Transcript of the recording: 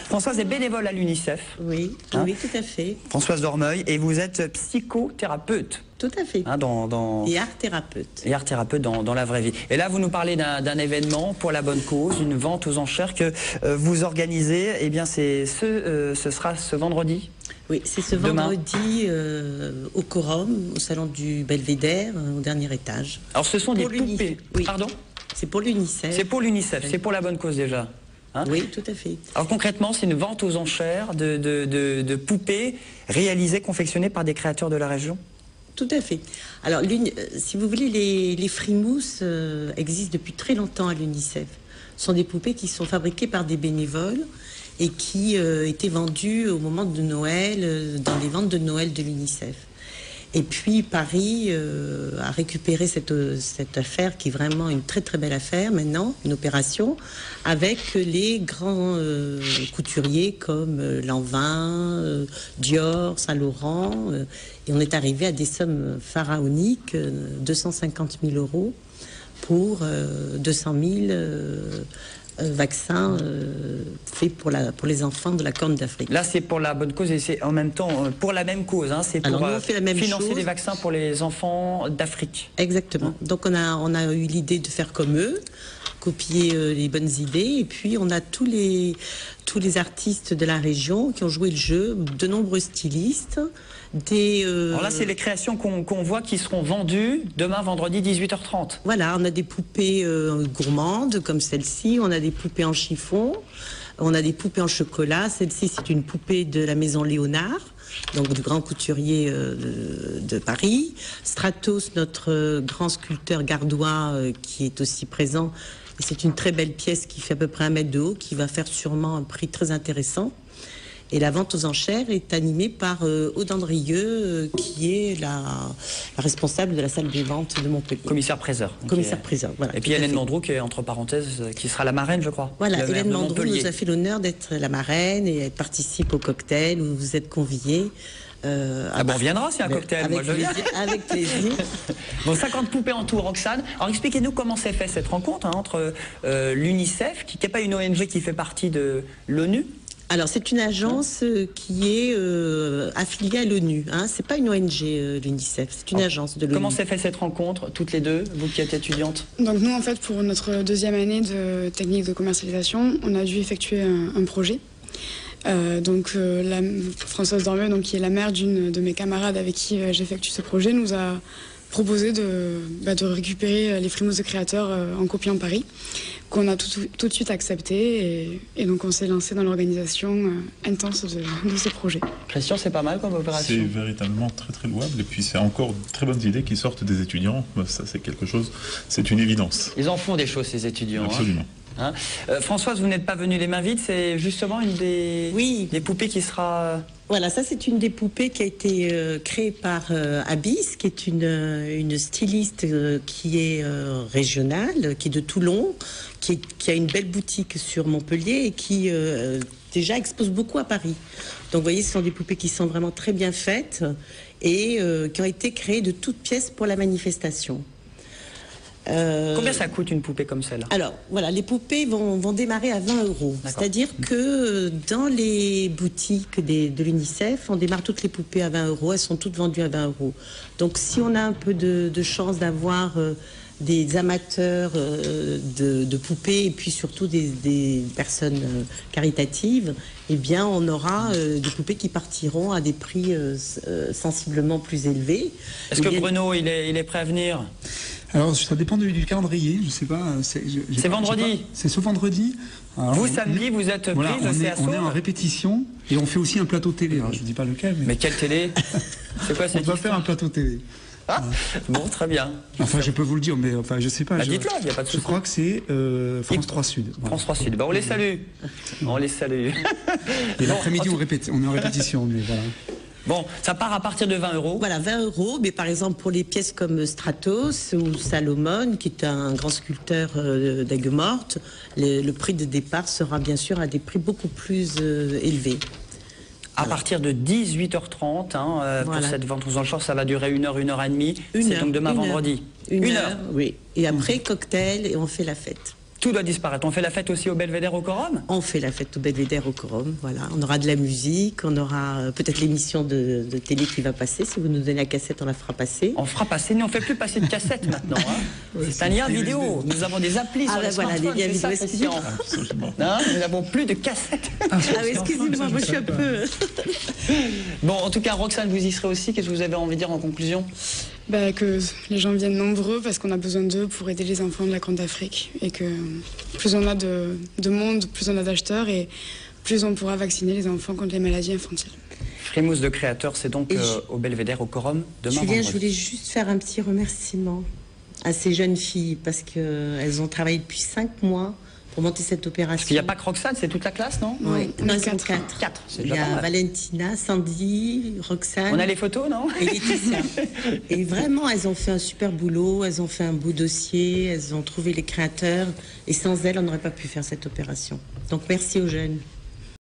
Françoise est bénévole à l'UNICEF. Oui, Hein, oui, tout à fait. Françoise Dormeuil, et vous êtes psychothérapeute. Tout à fait. Hein, Et art thérapeute. Et art thérapeute dans la vraie vie. Et là, vous nous parlez d'un événement pour la bonne cause, une vente aux enchères que vous organisez. Eh bien, ce sera ce vendredi. Oui, c'est ce vendredi au Quorum, au salon du Belvédère, au dernier étage. Alors, ce sont des poupées. Oui. Pardon? C'est pour l'UNICEF. C'est pour l'UNICEF, c'est pour la bonne cause déjà. Hein? Oui, tout à fait. Alors concrètement, c'est une vente aux enchères de poupées réalisées, confectionnées par des créateurs de la région? Tout à fait. Alors, si vous voulez, les frimousses existent depuis très longtemps à l'UNICEF. Ce sont des poupées qui sont fabriquées par des bénévoles et qui étaient vendues au moment de Noël, dans les ventes de Noël de l'UNICEF. Et puis Paris a récupéré cette affaire qui est vraiment une très très belle affaire maintenant, une opération, avec les grands couturiers comme Lanvin, Dior, Saint-Laurent. Et on est arrivé à des sommes pharaoniques, 250 000 € pour 200 000 vaccins faits pour les enfants de la Corne d'Afrique. Là, c'est pour la bonne cause et c'est en même temps pour la même cause. Hein, c'est pour financer des vaccins pour les enfants d'Afrique. Exactement. Donc on a eu l'idée de faire comme eux, copier les bonnes idées, et puis on a tous les artistes de la région qui ont joué le jeu, de nombreux stylistes. Alors là, c'est les créations qu'on voit qui seront vendues demain, vendredi, 18h30. Voilà, on a des poupées gourmandes comme celle-ci, on a des poupées en chiffon, on a des poupées en chocolat. Celle-ci, c'est une poupée de la maison Léonard, donc du grand couturier de Paris. Stratos, notre grand sculpteur gardois qui est aussi présent. C'est une très belle pièce qui fait à peu près 1 mètre de haut, qui va faire sûrement un prix très intéressant. Et la vente aux enchères est animée par Aude Andrieux, qui est la responsable de la salle des ventes de Montpellier. Commissaire-priseur. Commissaire-priseur, voilà. Et puis Hélène Mandrou, qui est entre parenthèses, qui sera la marraine, je crois. Voilà, Hélène Mandrou nous a fait l'honneur d'être la marraine et elle participe au cocktail où vous êtes conviés. On viendra, c'est un cocktail, moi je viens. Avec plaisir. Bon, 50 poupées en tout, Roxane. Alors expliquez-nous comment s'est fait cette rencontre entre l'UNICEF, qui n'est pas une ONG qui fait partie de l'ONU. Alors, c'est une agence qui est affiliée à l'ONU. Hein. C'est pas une ONG, l'UNICEF. C'est une agence de l'ONU. Comment s'est fait cette rencontre, toutes les deux, vous qui êtes étudiantes? Donc nous, en fait, pour notre 2e année de technique de commercialisation, on a dû effectuer un projet. Françoise Dormeuil, donc, qui est la mère d'une de mes camarades avec qui j'effectue ce projet, nous a proposé de récupérer les frimousses de créateurs en copie en Paris, qu'on a tout de suite accepté, et donc on s'est lancé dans l'organisation intense de ce projet. Christian, c'est pas mal comme opération? C'est véritablement très très louable, et puis c'est encore de très bonnes idées qui sortent des étudiants. Ça, c'est quelque chose, c'est une évidence. Ils en font des choses, ces étudiants. Absolument. Hein. Françoise, vous n'êtes pas venue les mains vides, c'est justement une des poupées qui sera... Voilà, ça c'est une des poupées qui a été créée par Abyss, qui est une styliste qui est régionale, qui est de Toulon, qui a une belle boutique sur Montpellier et qui déjà expose beaucoup à Paris. Donc vous voyez, ce sont des poupées qui sont vraiment très bien faites et qui ont été créées de toutes pièces pour la manifestation. Combien ça coûte une poupée comme celle-là? Alors, voilà, les poupées vont démarrer à 20 €. C'est-à-dire que dans les boutiques de l'UNICEF, on démarre toutes les poupées à 20 €. Elles sont toutes vendues à 20 €. Donc, si on a un peu de chance d'avoir des amateurs de poupées et puis surtout des personnes caritatives, eh bien, on aura des poupées qui partiront à des prix sensiblement plus élevés. Est-ce que Bruno, il est prêt à venir? Alors, ça dépend du calendrier, je sais pas. C'est vendredi. C'est ce vendredi. Alors, vous, samedi, vous êtes pris, on est en répétition et on fait aussi un plateau télé. Alors, je ne dis pas lequel. Mais quelle télé? C'est quoi cette On doit faire un plateau télé. Ah, bon, très bien. Enfin, je peux vous le dire, mais enfin, je sais pas. Dites-le, il n'y a pas de souci. Je crois que c'est France 3 Sud. Voilà. France 3 Sud. Ben, on les salue. On les salue. Et l'après-midi, on est en répétition, mais voilà. Bon, ça part à partir de 20 €. Voilà, 20 €. Mais par exemple, pour les pièces comme Stratos ou Salomon, qui est un grand sculpteur d'Aigues-Mortes, le prix de départ sera bien sûr à des prix beaucoup plus élevés. À partir de 18h30, pour cette vente aux enchères, ça va durer 1 heure, 1 heure et demie. C'est donc demain vendredi. 1 heure, oui. Et après, cocktail, et on fait la fête. Tout doit disparaître. On fait la fête aussi au Belvédère au Quorum? On fait la fête au Belvédère au Quorum, voilà. On aura de la musique, on aura peut-être l'émission de télé qui va passer. Si vous nous donnez la cassette, on la fera passer. On fera passer, mais on ne fait plus passer de cassette maintenant. Hein. C'est un lien vidéo. Nous avons des applis sur les voilà, smartphones. des liens vidéo. Christian. Hein, nous n'avons plus de cassettes. Excusez-moi, moi je suis un peu... Bon, en tout cas, Roxane, vous y serez aussi. Qu'est-ce que vous avez envie de dire en conclusion? Que les gens viennent nombreux parce qu'on a besoin d'eux pour aider les enfants de la Corne d'Afrique. Et que plus on a de monde, plus on a d'acheteurs et plus on pourra vacciner les enfants contre les maladies infantiles. Frimousse de créateurs, c'est donc au Belvédère au Quorum demain Julien, vendredi. je voulais juste faire un petit remerciement à ces jeunes filles parce qu'elles ont travaillé depuis 5 mois pour monter cette opération. Parce qu'il n'y a pas que Roxane, c'est toute la classe, non? Oui, on est ils sont 4. 4, c'est Il y déjà pas a mal. Valentina, Sandy, Roxane. On a les photos, non? Et Laetitia. Et vraiment, elles ont fait un super boulot, elles ont fait un beau dossier, elles ont trouvé les créateurs. Et sans elles, on n'aurait pas pu faire cette opération. Donc merci aux jeunes.